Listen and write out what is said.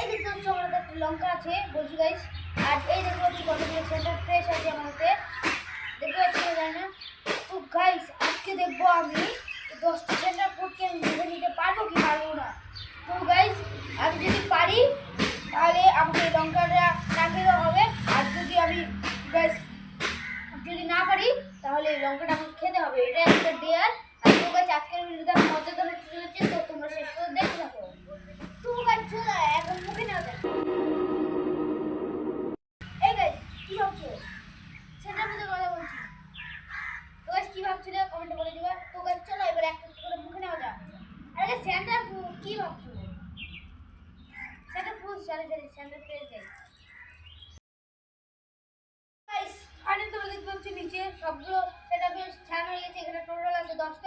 এই দেখতে হচ্ছে আমার একটা লঙ্কা আছে বলছি গাইস, আর এই দেখতে হচ্ছে কতগুলো সেন্টার ফ্রেশ আছে আমার হাতে, দেখতে পাচ্ছি জানি না। তো গাইস আজকে দেখবো আমি 10টা সেন্টার ফুটকে আমি ভেবে নিতে পারবো কি পারবো না। তো গাইস আমি যদি পারি তাহলে আমাকে লঙ্কাটা টাকে দেওয়া হবে, আর যদি আমি গাইস যদি না পারি তাহলে লঙ্কাটা আমাকে খেতে হবে, এটা একটা ডেয়ার। আর তো গাইস আজকের ভিডিওটা মজাদার হতে চলেছে, তো তোমরা শেষ পর্যন্ত দেখতে থাকো। তো গাইস চলো এখন মুখে নেওয়া যাক। এই গাইস কি ভাবছো? সেটার মধ্যে কথা বলছি। তো গাইস কি ভাবছিলে কমেন্টে বলে দিবা। তো গাইস চলো এবার একটা করে মুখে নেওয়া যাক। আরে সেন্টার কি ভাবছো? সেন্টার ফুল চলে চলে সেন্টার পেয়ে যাই। গাইস ফাইনাল তো দেখতে পাচ্ছি নিচে সবগুলো সেটা বেশ ছাড় হয়ে গেছে, এখানে টোটাল আছে 10টা।